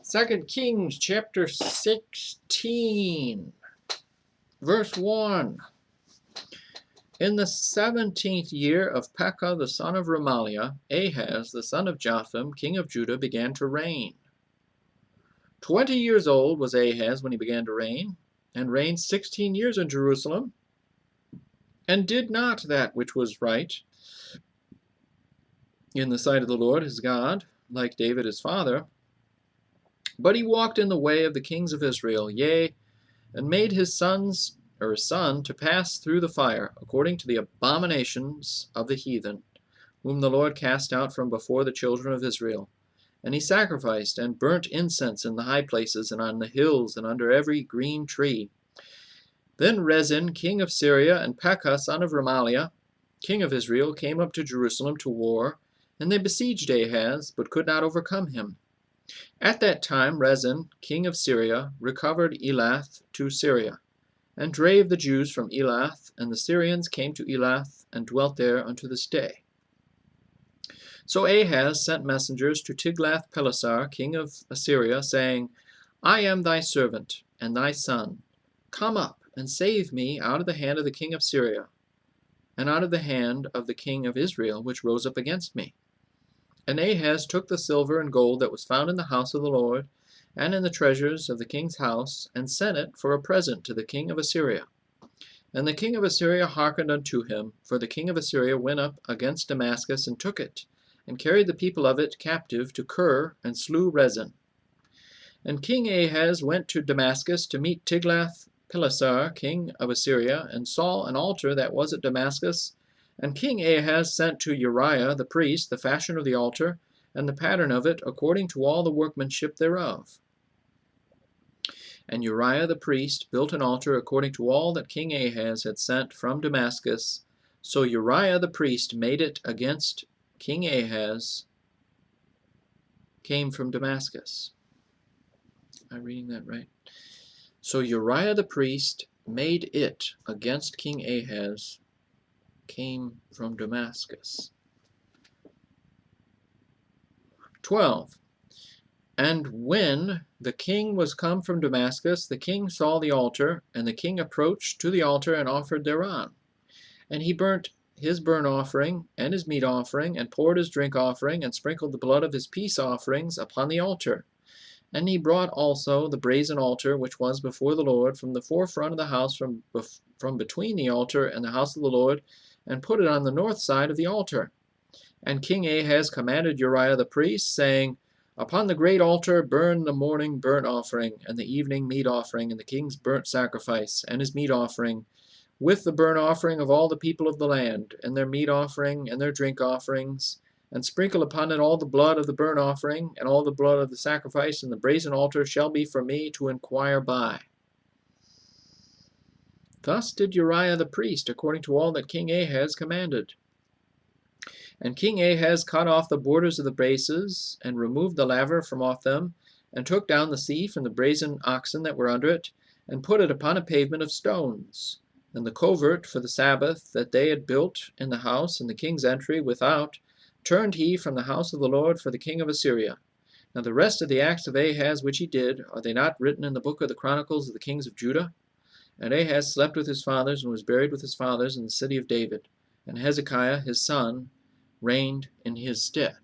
2 Kings chapter 16, verse 1. In the 17th year of Pekah the son of Remaliah, Ahaz the son of Jotham, king of Judah, began to reign. 20 years old was Ahaz when he began to reign, and reigned 16 years in Jerusalem, and did not that which was right in the sight of the Lord his God, like David his father. But he walked in the way of the kings of Israel, yea, and made his son to pass through the fire, according to the abominations of the heathen, whom the Lord cast out from before the children of Israel. And he sacrificed and burnt incense in the high places, and on the hills, and under every green tree. Then Rezin, king of Syria, and Pekah, son of Remaliah, king of Israel, came up to Jerusalem to war, and they besieged Ahaz, but could not overcome him. At that time Rezin, king of Syria, recovered Elath to Syria, and drave the Jews from Elath, and the Syrians came to Elath, and dwelt there unto this day. So Ahaz sent messengers to Tiglath-Pileser, king of Assyria, saying, I am thy servant, and thy son. Come up, and save me out of the hand of the king of Syria, and out of the hand of the king of Israel, which rose up against me. And Ahaz took the silver and gold that was found in the house of the Lord, and in the treasures of the king's house, and sent it for a present to the king of Assyria. And the king of Assyria hearkened unto him, for the king of Assyria went up against Damascus, and took it, and carried the people of it captive to Kir, and slew Rezin. And King Ahaz went to Damascus to meet Tiglath-Pileser, king of Assyria, and saw an altar that was at Damascus. And King Ahaz sent to Uriah the priest the fashion of the altar, and the pattern of it, according to all the workmanship thereof. And Uriah the priest built an altar according to all that King Ahaz had sent from Damascus. So Uriah the priest made it against King Ahaz, came from Damascus. Am I reading that right? So Uriah the priest made it against King Ahaz, came from Damascus. 12. And when the king was come from Damascus, the king saw the altar, and the king approached to the altar and offered thereon. And he burnt his burnt offering and his meat offering, and poured his drink offering, and sprinkled the blood of his peace offerings upon the altar. And he brought also the brazen altar which was before the Lord from the forefront of the house, from between the altar and the house of the Lord, and put it on the north side of the altar. And King Ahaz commanded Uriah the priest, saying, Upon the great altar burn the morning burnt offering, and the evening meat offering, and the king's burnt sacrifice, and his meat offering, with the burnt offering of all the people of the land, and their meat offering, and their drink offerings, and sprinkle upon it all the blood of the burnt offering, and all the blood of the sacrifice, and the brazen altar shall be for me to inquire by. Thus did Uriah the priest, according to all that King Ahaz commanded. And King Ahaz cut off the borders of the bases, and removed the laver from off them, and took down the sea from the brazen oxen that were under it, and put it upon a pavement of stones. And the covert for the Sabbath that they had built in the house, and the king's entry without, turned he from the house of the Lord for the king of Assyria. Now the rest of the acts of Ahaz which he did, are they not written in the book of the Chronicles of the kings of Judah? And Ahaz slept with his fathers, and was buried with his fathers in the city of David. And Hezekiah his son reigned in his stead.